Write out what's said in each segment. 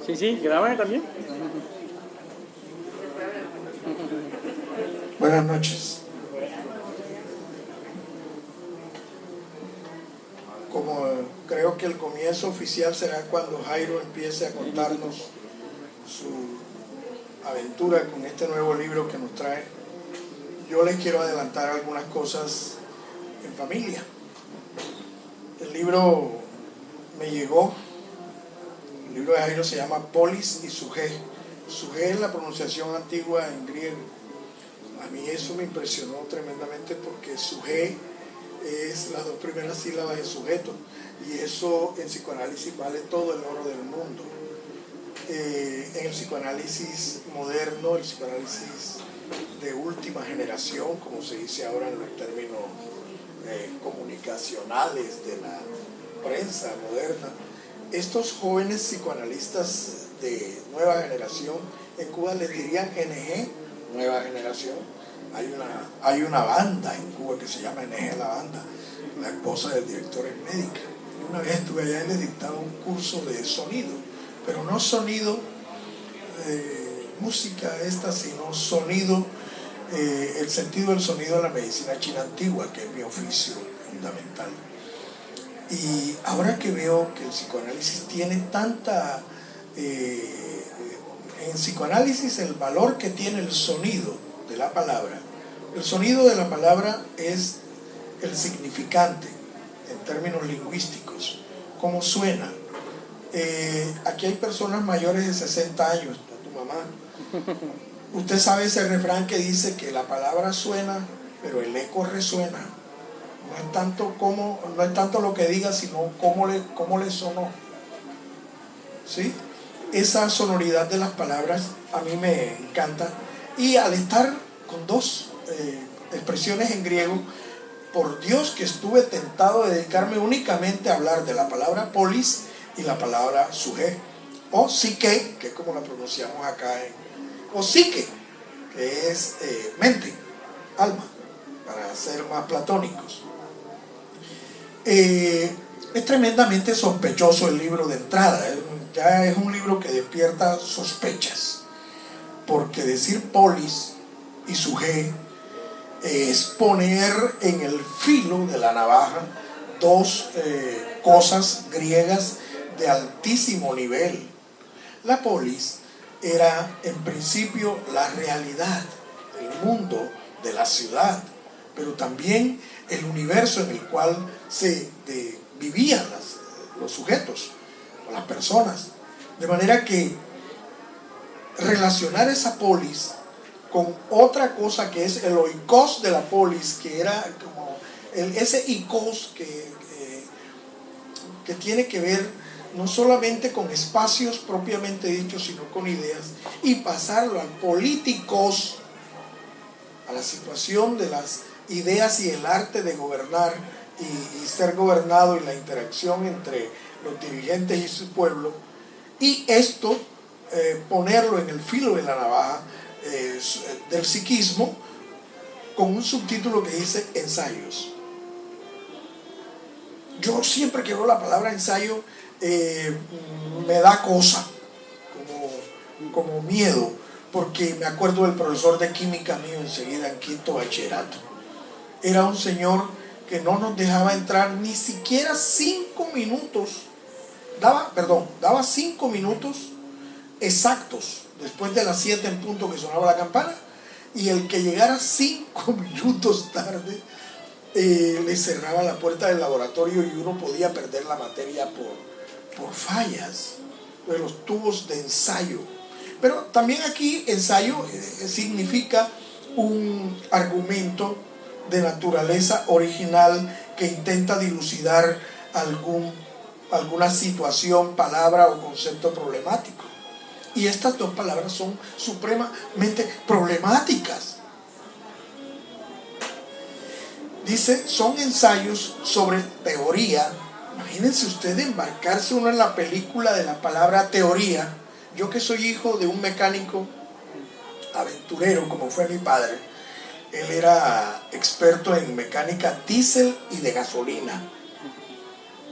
Sí, sí, grábame también. Buenas noches. Como creo que el comienzo oficial será cuando Jairo empiece a contarnos su aventura con este nuevo libro que nos trae, yo les quiero adelantar algunas cosas en familia. El libro me llegó, el libro de Jairo se llama Polis y Sujé. Sujé es la pronunciación antigua en griego. A mí eso me impresionó tremendamente porque sujé es las dos primeras sílabas de sujeto, y eso en psicoanálisis vale todo el oro del mundo. En el psicoanálisis moderno, el psicoanálisis de última generación, como se dice ahora en los términos comunicacionales de la prensa moderna, estos jóvenes psicoanalistas de nueva generación, en Cuba les dirían NG, nueva generación. Hay una banda en Cuba que se llama NG La Banda. La esposa del director es médica. Y una vez estuve allá y les dictaba un curso de sonido, pero no sonido música esta, sino sonido, el sentido del sonido en la medicina china antigua, que es mi oficio fundamental. Y ahora que veo que el psicoanálisis tiene tanta... en psicoanálisis el valor que tiene el sonido de la palabra. El sonido de la palabra es el significante en términos lingüísticos, cómo suena. Aquí hay personas mayores de 60 años, tu mamá. Usted sabe ese refrán que dice que la palabra suena, pero el eco resuena. No es tanto lo que diga, sino cómo le sonó. ¿Sí? Esa sonoridad de las palabras a mí me encanta. Y al estar con dos expresiones en griego, por Dios que estuve tentado de dedicarme únicamente a hablar de la palabra polis y la palabra sujé, o psique, que es como la pronunciamos acá, o psique, que es mente, alma, para ser más platónicos. Es tremendamente sospechoso el libro de entrada, ya es un libro que despierta sospechas, porque decir polis y sujé es poner en el filo de la navaja dos cosas griegas de altísimo nivel. La polis era en principio la realidad, el mundo de la ciudad, pero también el universo en el cual vivían los sujetos o las personas. De manera que relacionar esa polis con otra cosa que es el oikos de la polis, que era como ese ikos que tiene que ver no solamente con espacios propiamente dichos, sino con ideas, y pasarlo al políticos, a la situación de las ideas y el arte de gobernar y ser gobernado, y la interacción entre los dirigentes y su pueblo, y esto ponerlo en el filo de la navaja del psiquismo, con un subtítulo que dice ensayos. Yo siempre que veo la palabra ensayo me da cosa, como miedo, porque me acuerdo del profesor de química mío enseguida en quinto bachillerato. Era un señor que no nos dejaba entrar ni siquiera 5 minutos, daba 5 minutos exactos después de las 7 en punto que sonaba la campana, y el que llegara 5 minutos tarde le cerraba la puerta del laboratorio y uno podía perder la materia por fallas de los tubos de ensayo. Pero también aquí ensayo significa un argumento de naturaleza original que intenta dilucidar alguna situación, palabra o concepto problemático. Y estas dos palabras son supremamente problemáticas. Dice, son ensayos sobre teoría. Imagínense ustedes embarcarse uno en la película de la palabra teoría. Yo que soy hijo de un mecánico aventurero como fue mi padre, él era experto en mecánica diésel y de gasolina.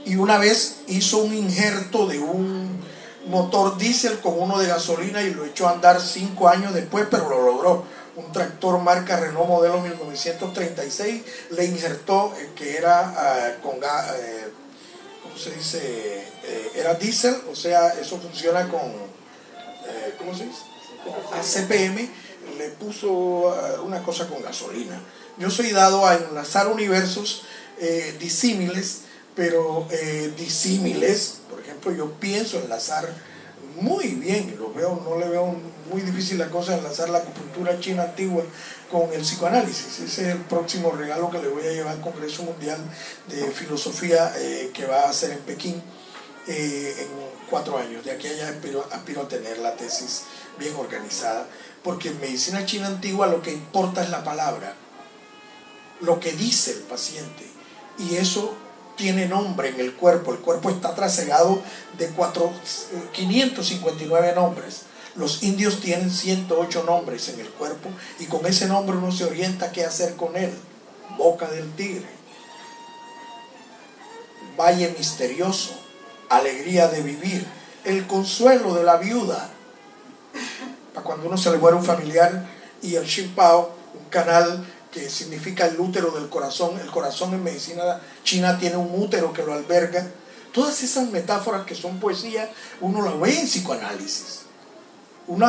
Y una vez hizo un injerto de un motor diésel con uno de gasolina y lo echó a andar 5 años después, pero lo logró. Un tractor marca Renault modelo 1936 le injertó que era con gas, ¿cómo se dice? Era diésel, o sea, eso funciona con, ¿cómo se dice? Con ACPM, le puso una cosa con gasolina. Yo soy dado a enlazar universos disímiles, pero disímiles, por ejemplo, yo pienso enlazar muy bien, lo veo, no le veo muy difícil la cosa de enlazar la acupuntura china antigua con el psicoanálisis. Ese es el próximo regalo que le voy a llevar al Congreso Mundial de Filosofía que va a hacer en Pekín en 4 años. De aquí a allá aspiro a tener la tesis bien organizada, porque en medicina china antigua lo que importa es la palabra, lo que dice el paciente, y eso tiene nombre en el cuerpo está trasegado de 559 nombres. Los indios tienen 108 nombres en el cuerpo, y con ese nombre uno se orienta qué hacer con él. Boca del tigre, valle misterioso, alegría de vivir, el consuelo de la viuda, para cuando uno se le muere un familiar, y el Xinpao, un canal que significa el útero del corazón. El corazón en medicina china tiene un útero que lo alberga. Todas esas metáforas que son poesía, uno las ve en psicoanálisis. Un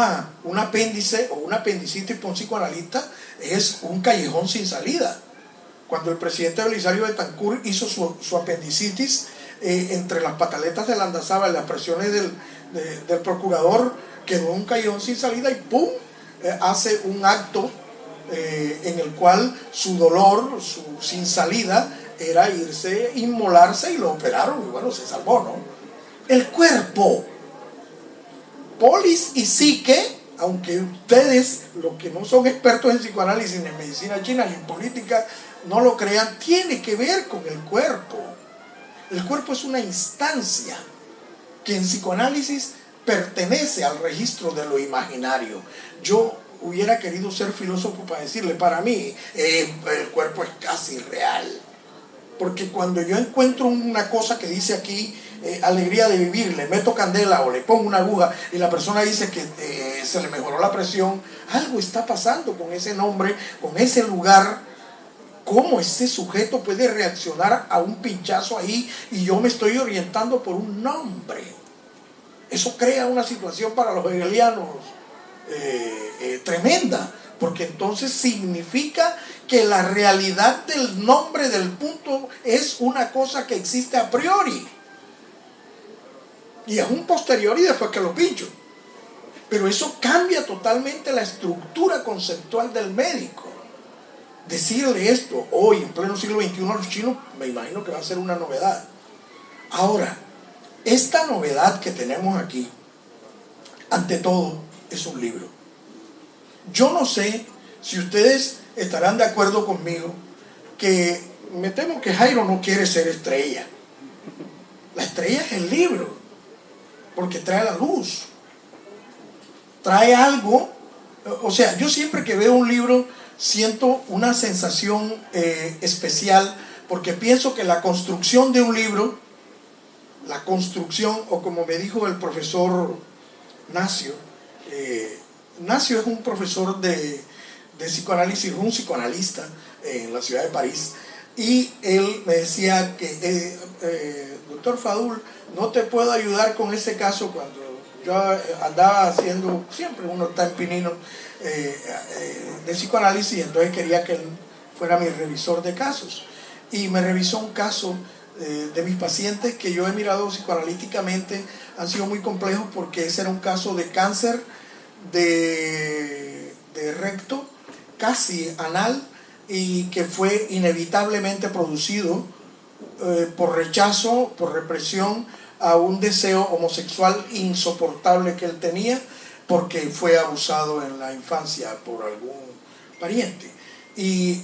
apéndice o una apendicitis por un psicoanalista es un callejón sin salida. Cuando el presidente Belisario Betancur hizo su apendicitis, entre las pataletas de Landazaba y las presiones del procurador, quedó un callejón sin salida y ¡pum! Hace un acto en el cual su dolor, su sin salida, era irse, inmolarse, y lo operaron y bueno, se salvó, ¿no? El cuerpo, polis y psique, aunque ustedes, los que no son expertos en psicoanálisis, ni en medicina china, ni en política, no lo crean, tiene que ver con el cuerpo. El cuerpo es una instancia que en psicoanálisis pertenece al registro de lo imaginario. Yo hubiera querido ser filósofo para decirle, para mí el cuerpo es casi real, porque cuando yo encuentro una cosa que dice aquí alegría de vivir, le meto candela o le pongo una aguja y la persona dice que se le mejoró la presión, algo está pasando con ese nombre, con ese lugar. ¿Cómo ese sujeto puede reaccionar a un pinchazo ahí y yo me estoy orientando por un nombre? Eso crea una situación para los hegelianos tremenda, porque entonces significa que la realidad del nombre del punto es una cosa que existe a priori y es un posteriori después que lo pincho, pero eso cambia totalmente la estructura conceptual del médico. Decirle esto hoy en pleno siglo XXI a los chinos, me imagino que va a ser una novedad. Ahora, esta novedad que tenemos aquí, ante todo, es un libro. Yo no sé si ustedes estarán de acuerdo conmigo, que me temo que Jairo no quiere ser estrella. La estrella es el libro, porque trae la luz, trae algo. O sea, yo siempre que veo un libro siento una sensación especial, porque pienso que la construcción de un libro, la construcción, o como me dijo el profesor Nacio, Nacio es un profesor de psicoanálisis, un psicoanalista en la ciudad de París, y él me decía que doctor Fadul, no te puedo ayudar con ese caso. Cuando yo andaba haciendo, siempre uno está en pinino de psicoanálisis, entonces quería que él fuera mi revisor de casos, y me revisó un caso de mis pacientes que yo he mirado psicoanalíticamente. Han sido muy complejos, porque ese era un caso de cáncer de recto, casi anal, y que fue inevitablemente producido por rechazo, por represión a un deseo homosexual insoportable que él tenía, porque fue abusado en la infancia por algún pariente. Y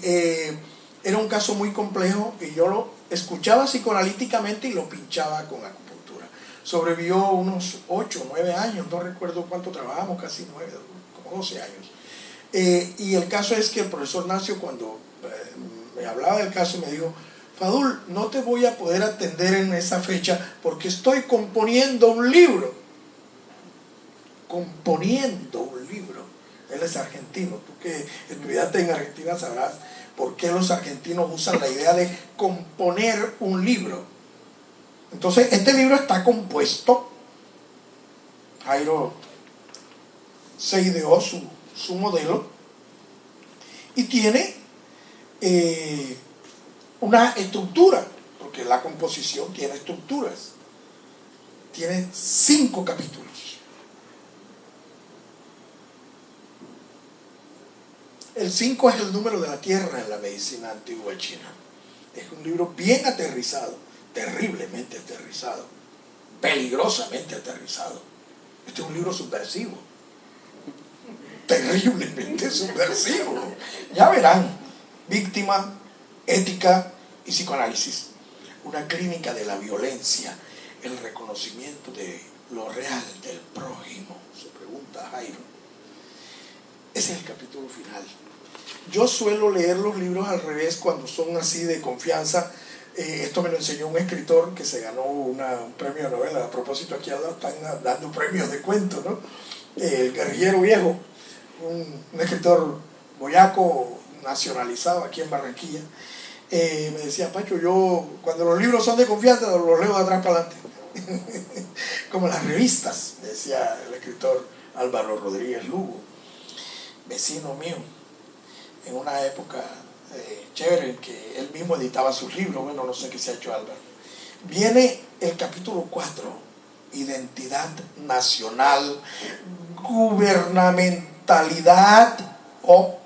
era un caso muy complejo, y yo lo escuchaba psicoanalíticamente y lo pinchaba con acupuntura. Sobrevivió unos 8 o 9 años, no recuerdo cuánto trabajamos, casi 9, como 12 años. Y el caso es que el profesor Nacio, cuando me hablaba del caso, me dijo: Fadul, no te voy a poder atender en esa fecha porque estoy componiendo un libro. componiendo un libro. Él es argentino. Tú que estudiaste en Argentina sabrás por qué los argentinos usan la idea de componer un libro. Entonces, este libro está compuesto. Jairo se ideó su modelo y tiene una estructura, porque la composición tiene estructuras. Tiene 5 capítulos. El 5 es el número de la Tierra en la medicina antigua china. Es un libro bien aterrizado, terriblemente aterrizado, peligrosamente aterrizado. Este es un libro subversivo, terriblemente subversivo. Ya verán, víctima, ética y psicoanálisis. Una clínica de la violencia, el reconocimiento de lo real del prójimo, se pregunta Jairo. Ese es el capítulo final. Yo suelo leer los libros al revés cuando son así de confianza. Esto me lo enseñó un escritor que se ganó un premio de novela. A propósito, aquí ahora están dando premios de cuentos, ¿no? El Guerrillero Viejo, un escritor boyaco nacionalizado aquí en Barranquilla. Me decía, Pacho, yo cuando los libros son de confianza los leo de atrás para adelante. Como las revistas, decía el escritor Álvaro Rodríguez Lugo, vecino mío, en una época chévere en que él mismo editaba sus libros. Bueno, no sé qué se ha hecho Álvaro. Viene el capítulo 4, identidad nacional, gubernamentalidad o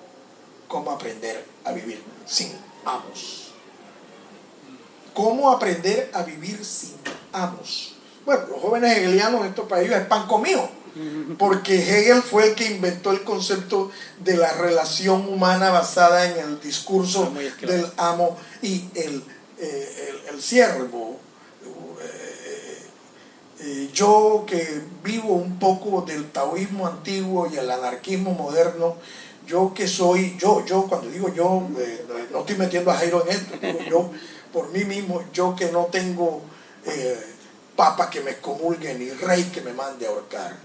cómo aprender a vivir sin amos. ¿Cómo aprender a vivir sin amos? Bueno, los jóvenes hegelianos, esto para ellos es pan comido, porque Hegel fue el que inventó el concepto de la relación humana basada en el discurso del amo y el siervo. Yo que vivo un poco del taoísmo antiguo y el anarquismo moderno, yo que soy, yo cuando digo yo, no estoy metiendo a Jairo en esto, digo yo por mí mismo, yo que no tengo papa que me excomulgue ni rey que me mande a ahorcar,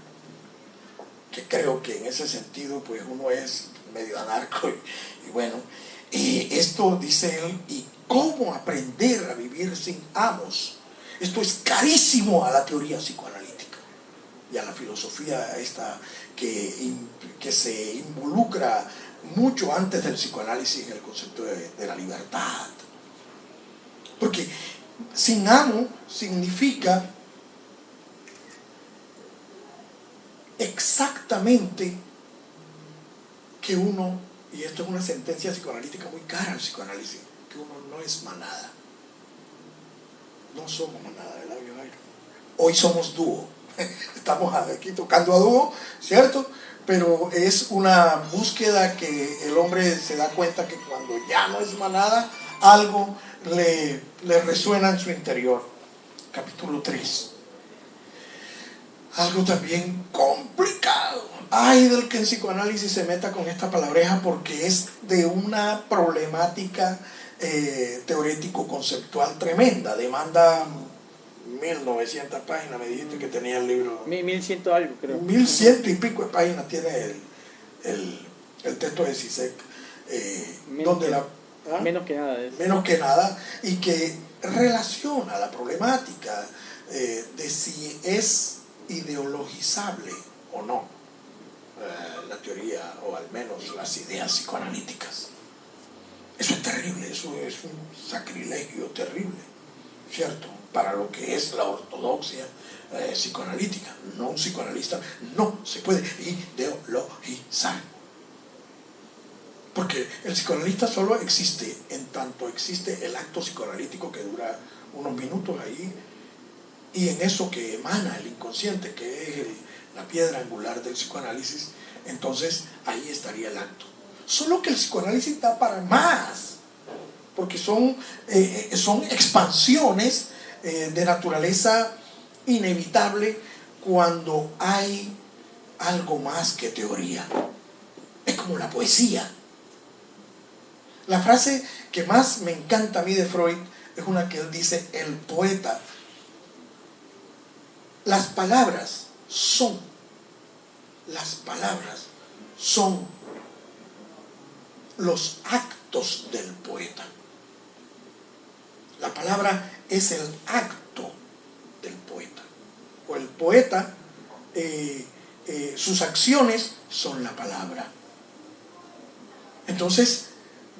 que creo que en ese sentido pues uno es medio anarco y bueno, esto dice él, y cómo aprender a vivir sin amos. Esto es carísimo a la teoría psicoanalítica y a la filosofía esta que se involucra mucho antes del psicoanálisis en el concepto de la libertad. Porque sin amo significa exactamente que uno, y esto es una sentencia psicoanalítica muy cara al psicoanálisis, que uno no es manada. No somos manada, ¿verdad, Jairo? Hoy somos dúo. Estamos aquí tocando a dúo, ¿cierto? Pero es una búsqueda que el hombre se da cuenta que cuando ya no es manada, algo le resuena en su interior. Capítulo 3. Algo también complicado. Ay del que en psicoanálisis se meta con esta palabreja, porque es de una problemática teorético-conceptual tremenda. Demanda 1900 páginas, me dijiste que tenía el libro. 1100 algo, creo. 1100 y pico de páginas tiene el texto de Zizek, menos que nada. Menos que nada, y que relaciona la problemática de si es ideologizable o no la teoría, o al menos las ideas psicoanalíticas. Eso es terrible, eso es un sacrilegio terrible, ¿cierto? Para lo que es la ortodoxia psicoanalítica. No, un psicoanalista no se puede ideologizar. Porque el psicoanalista solo existe en tanto existe el acto psicoanalítico que dura unos minutos ahí, y en eso que emana el inconsciente, que es la piedra angular del psicoanálisis, entonces ahí estaría el acto. Solo que el psicoanálisis da para más, porque son expansiones de naturaleza inevitable cuando hay algo más que teoría. Es como la poesía. La frase que más me encanta a mí de Freud es una que él dice: el poeta, las palabras son las palabras son los actos del poeta. La palabra es el acto del poeta. O el poeta, sus acciones son la palabra. Entonces,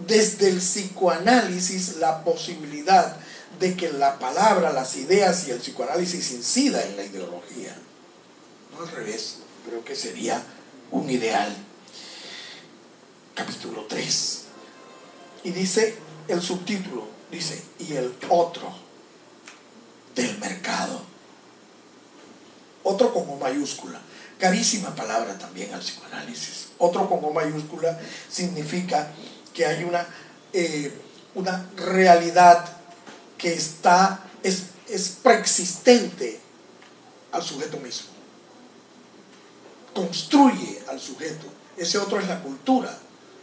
desde el psicoanálisis, la posibilidad de que la palabra, las ideas y el psicoanálisis incida en la ideología, no al revés, creo que sería un ideal. Capítulo 3. Y dice el subtítulo, dice, y el otro del mercado. Otro con O mayúscula. Carísima palabra también al psicoanálisis. Otro con O mayúscula significa que hay una realidad que es preexistente al sujeto mismo. Construye al sujeto. Ese otro es la cultura.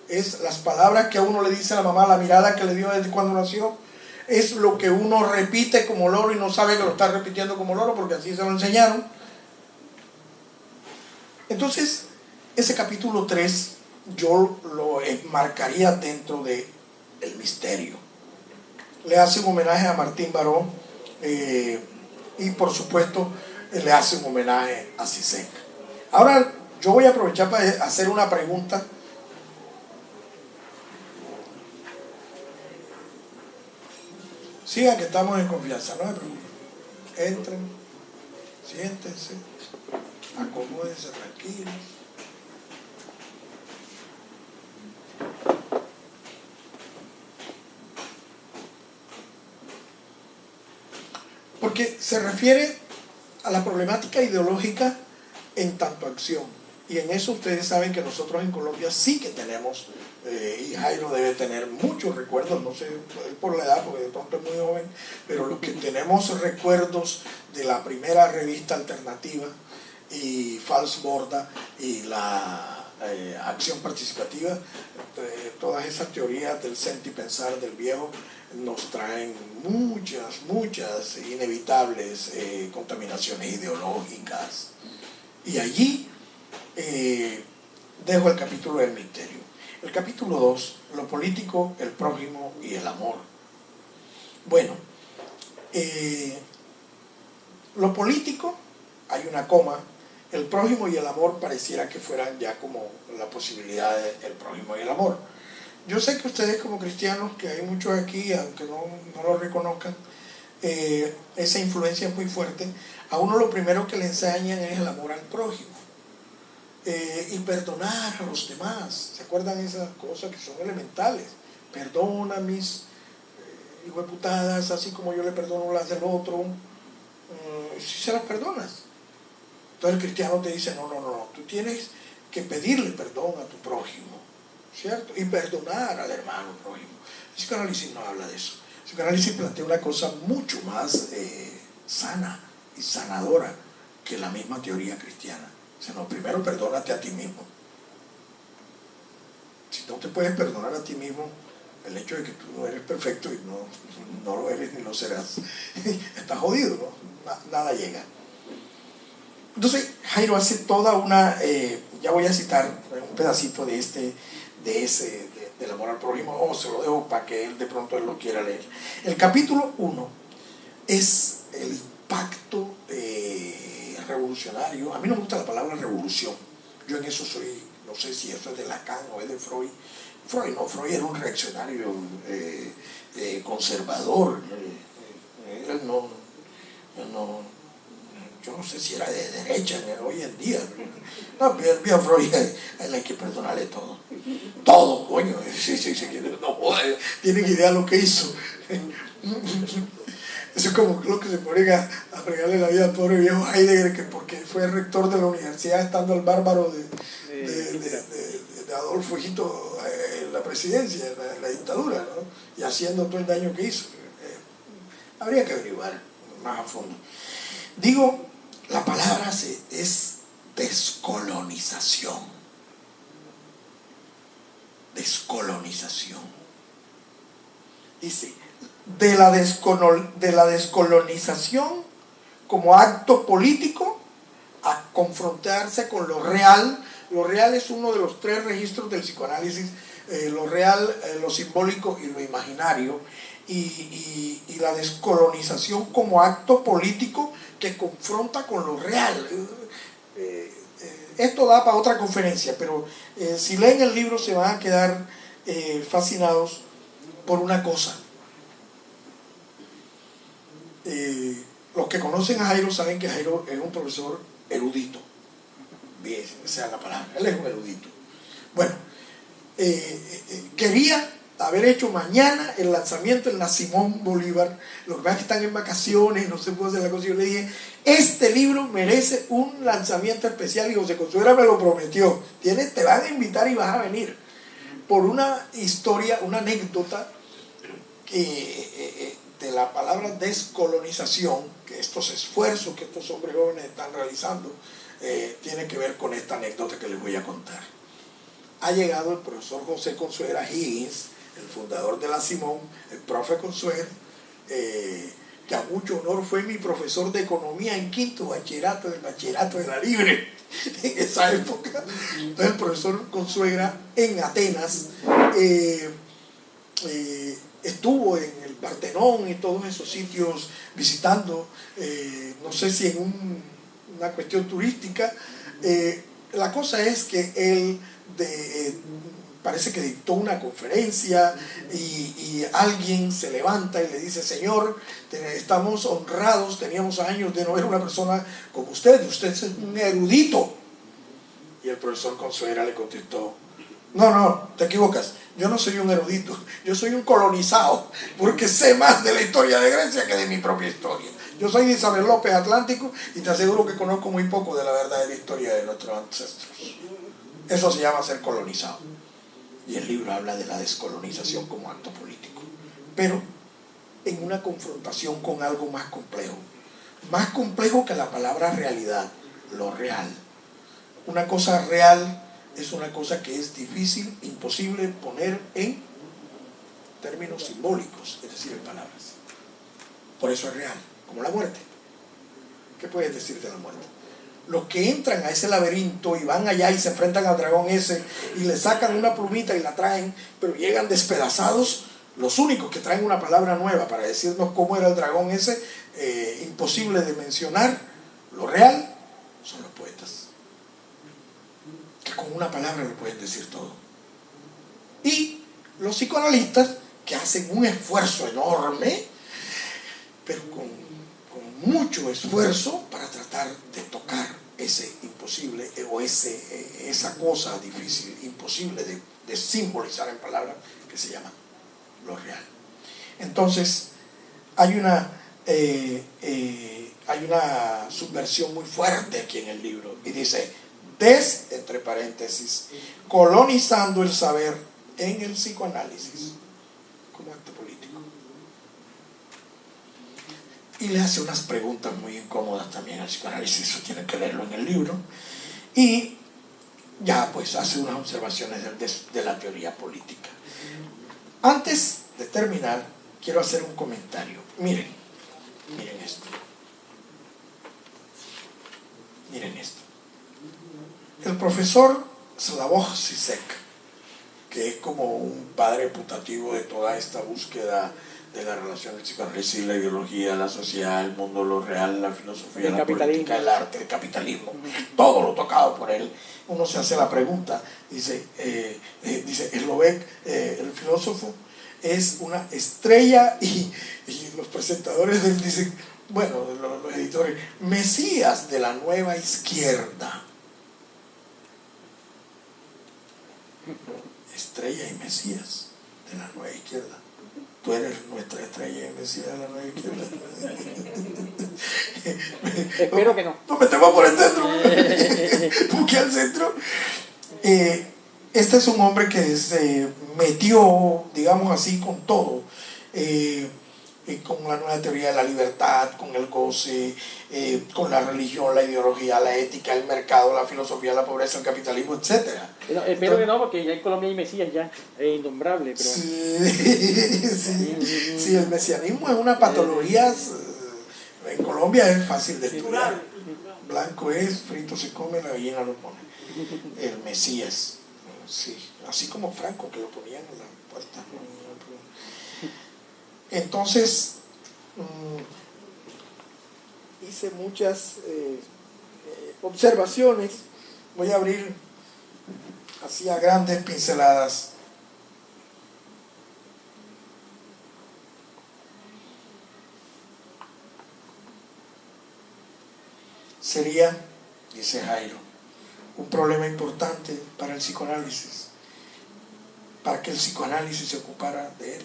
Es las palabras que a uno le dice a la mamá, la mirada que le dio desde cuando nació. Es lo que uno repite como loro y no sabe que lo está repitiendo como loro porque así se lo enseñaron. Entonces, ese capítulo 3 yo lo enmarcaría dentro del misterio. Le hace un homenaje a Martín Baró y por supuesto le hace un homenaje a Zizek. Ahora yo voy a aprovechar para hacer una pregunta. Sigan que estamos en confianza, no me preocupen. Entren, siéntense, acomódense tranquilos. Porque se refiere a la problemática ideológica en tanto acción. Y en eso ustedes saben que nosotros en Colombia sí que tenemos, y Jairo debe tener muchos recuerdos, no sé por la edad, porque de pronto es muy joven, pero los que tenemos recuerdos de la primera revista alternativa y Fals Borda y la acción participativa, todas esas teorías del sentipensar del viejo nos traen muchas inevitables contaminaciones ideológicas. Y allí dejo el capítulo del misterio. El capítulo 2, lo político, el prójimo y el amor. Bueno, lo político, hay una coma, el prójimo y el amor pareciera que fueran ya como la posibilidad del prójimo y el amor. Yo sé que ustedes como cristianos, que hay muchos aquí, aunque no lo reconozcan, esa influencia es muy fuerte. A uno lo primero que le enseñan es el amor al prójimo. Y perdonar a los demás. ¿Se acuerdan esas cosas que son elementales? Perdona mis hijueputadas, así como yo le perdono las del otro. Si se las perdonas. Entonces el cristiano te dice, no, tú tienes que pedirle perdón a tu prójimo, ¿cierto? Y perdonar al hermano prójimo. El psicoanálisis no habla de eso. El psicoanálisis plantea una cosa mucho más sana y sanadora que la misma teoría cristiana. Sino primero perdónate a ti mismo. Si no te puedes perdonar a ti mismo, el hecho de que tú no eres perfecto y no lo eres ni lo serás, estás jodido, ¿no? Nada llega. Entonces Jairo hace toda una, ya voy a citar un pedacito del amor al prójimo, o se lo dejo para que él de pronto él lo quiera leer. El capítulo 1 es el impacto revolucionario. A mí no me gusta la palabra revolución. Yo en eso soy, no sé si eso es de Lacan o es de Freud. Freud era un reaccionario conservador. Él yo no sé si era de derecha hoy en día. No, pero a Freud a él hay que perdonarle todo. Todo, coño. Sí, no, tienen idea lo que hizo. Eso es como lo que se ponen a fregarle la vida al pobre viejo Heidegger, que porque fue rector de la universidad estando el bárbaro de Adolfo Hito en la presidencia, en la dictadura, ¿no? Y haciendo todo el daño que hizo. Habría que averiguar más a fondo. Digo, la palabra es descolonización. Descolonización. Dice, de la descolonización como acto político a confrontarse con lo real. Lo real es uno de los 3 registros del psicoanálisis, lo real, lo simbólico y lo imaginario, y la descolonización como acto político que confronta con lo real. Esto da para otra conferencia, pero si leen el libro se van a quedar fascinados por una cosa. Los que conocen a Jairo saben que Jairo es un profesor erudito. Bien, esa es la palabra, él es un erudito. Bueno, quería haber hecho mañana el lanzamiento en la Simón Bolívar. Los que pasa es que están en vacaciones, no se puede hacer la cosa. Yo le dije, este libro merece un lanzamiento especial, y José Consuegra me lo prometió. Te van a invitar y vas a venir por una historia, una anécdota de la palabra descolonización, que estos esfuerzos que estos hombres jóvenes están realizando tiene que ver con esta anécdota que les voy a contar. Ha llegado el profesor José Consuegra Higgins, el fundador de la Simón, el profe Consuegra, que a mucho honor fue mi profesor de economía en quinto bachillerato, del bachillerato de la Libre, en esa época. Entonces el profesor Consuegra en Atenas estuvo en el Partenón y todos esos sitios visitando, no sé si en una cuestión turística. La cosa es que él parece que dictó una conferencia y alguien se levanta y le dice: señor, estamos honrados, teníamos años de no ver una persona como usted es un erudito. Y el profesor Consuegra le contestó: no, te equivocas, yo no soy un erudito, yo soy un colonizado, porque sé más de la historia de Grecia que de mi propia historia. Yo soy de Isabel López Atlántico y te aseguro que conozco muy poco de la verdadera historia de nuestros ancestros. Eso se llama ser colonizado. Y el libro habla de la descolonización como acto político, pero en una confrontación con algo más complejo que la palabra realidad, lo real. Una cosa real es una cosa que es difícil, imposible poner en términos simbólicos, es decir, en palabras. Por eso es real, como la muerte. ¿Qué puedes decir de la muerte? Los que entran a ese laberinto y van allá y se enfrentan al dragón ese y le sacan una plumita y la traen, pero llegan despedazados, los únicos que traen una palabra nueva para decirnos cómo era el dragón ese, imposible de mencionar, lo real, son los poetas, que con una palabra lo pueden decir todo. Y los psicoanalistas, que hacen un esfuerzo enorme, pero con mucho esfuerzo para tratar de tocar ese imposible o esa cosa difícil, imposible de simbolizar en palabras, que se llama lo real. Entonces hay una subversión muy fuerte aquí en el libro, y dice: entre paréntesis, colonizando el saber en el psicoanálisis como acto político. Y le hace unas preguntas muy incómodas también al psicoanálisis, eso tienen que leerlo en el libro, y ya pues hace unas observaciones de la teoría política. Antes de terminar, quiero hacer un comentario. Miren esto. El profesor Slavoj Žižek, que es como un padre putativo de toda esta búsqueda de la relación del psicoanálisis, la ideología, la sociedad, el mundo, lo real, la filosofía, la política, el arte, el capitalismo, todo lo tocado por él. Uno se hace la pregunta, dice Slovek, el filósofo, es una estrella, y los presentadores de él dicen, bueno, los editores, Mesías de la nueva izquierda. Estrella y Mesías de la nueva izquierda. Tú eres nuestra estrella y Mesías de la nueva izquierda. Espero que no. No, metemos por el centro. Busqué al centro. Este es un hombre que se metió, digamos así, con todo. Con la nueva teoría de la libertad, con el goce, con la religión, la ideología, la ética, el mercado, la filosofía, la pobreza, el capitalismo, etc. No, espero que no, porque ya en Colombia hay Mesías ya, es innombrable. Pero... Sí, el mesianismo es una patología, en Colombia es fácil de estudiar. blanco es, frito se come, la gallina lo pone. El Mesías, sí, así como Franco, que lo ponían en la puerta. Entonces, hice muchas observaciones. Voy a abrir así a grandes pinceladas. Sería, dice Jairo, un problema importante para el psicoanálisis, para que el psicoanálisis se ocupara de él.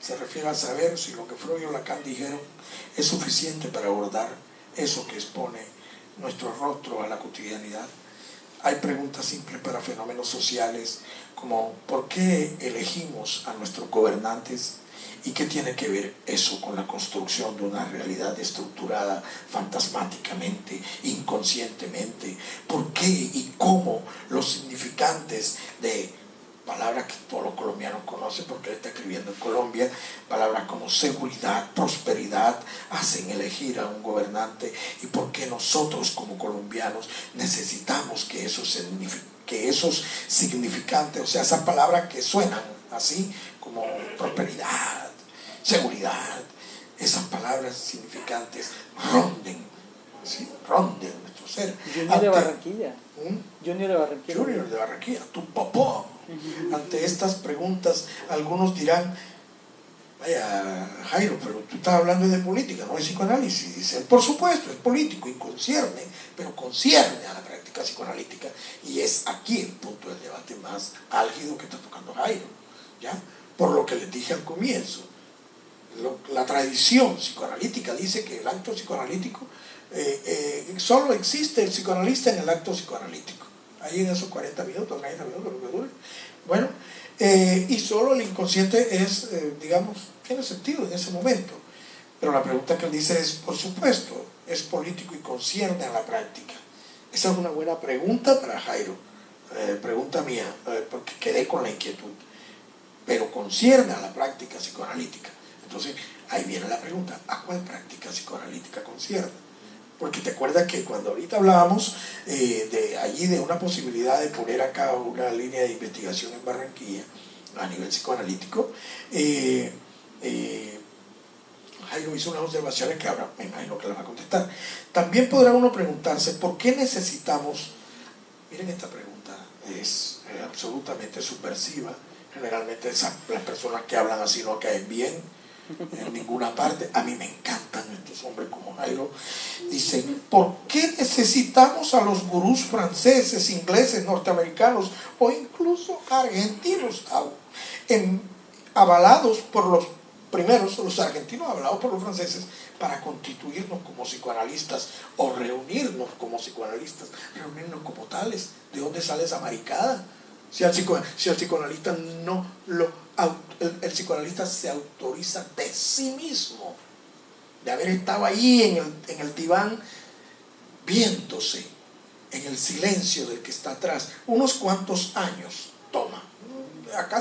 Se refiere a saber si lo que Freud o Lacan dijeron es suficiente para abordar eso que expone nuestro rostro a la cotidianidad. Hay preguntas simples para fenómenos sociales como ¿por qué elegimos a nuestros gobernantes? ¿Y qué tiene que ver eso con la construcción de una realidad estructurada fantasmáticamente, inconscientemente? ¿Por qué y cómo los significantes de palabras que todos los colombianos conocen porque él está escribiendo en Colombia, palabras como seguridad, prosperidad, hacen elegir a un gobernante? ¿Y por qué nosotros como colombianos necesitamos que esos significantes, o sea, esas palabras que suenan así como prosperidad, seguridad, esas palabras significantes ronden, ¿sí? Ronden nuestro ser? Junior de Barranquilla. Junior de Barranquilla. Junior de Barranquilla, tu papá. Ante estas preguntas, algunos dirán, vaya, Jairo, pero tú estás hablando de política, no de psicoanálisis. Dice, por supuesto, es político y concierne, pero concierne a la práctica psicoanalítica. Y es aquí el punto del debate más álgido que está tocando Jairo, ¿ya? Por lo que les dije al comienzo, la tradición psicoanalítica dice que el acto psicoanalítico, solo existe el psicoanalista en el acto psicoanalítico. Ahí en esos 40 minutos, 30 minutos, lo que dure. Bueno, y solo el inconsciente es, digamos, tiene sentido en ese momento. Pero la pregunta que él dice es, por supuesto, es político y concierne a la práctica. Esa es una buena pregunta para Jairo, pregunta mía, porque quedé con la inquietud. Pero concierne a la práctica psicoanalítica. Entonces, ahí viene la pregunta, ¿a cuál práctica psicoanalítica concierne? Porque te acuerdas que cuando ahorita hablábamos de una posibilidad de poner a cabo una línea de investigación en Barranquilla a nivel psicoanalítico, Jairo hizo unas observaciones que ahora me imagino que las va a contestar. También podrá uno preguntarse ¿por qué necesitamos? Miren, esta pregunta es absolutamente subversiva. Generalmente las personas que hablan así no caen bien en ninguna parte. A mí me encantan estos hombres como Jairo. Dice, ¿por qué necesitamos a los gurús franceses, ingleses, norteamericanos o incluso argentinos avalados por los primeros, los argentinos avalados por los franceses, para constituirnos como psicoanalistas o reunirnos como psicoanalistas, reunirnos como tales? ¿De dónde sale esa maricada? Si el psicoanalista el psicoanalista se autoriza de sí mismo, de haber estado ahí en el diván, viéndose en el silencio del que está atrás, unos cuantos años toma. Acá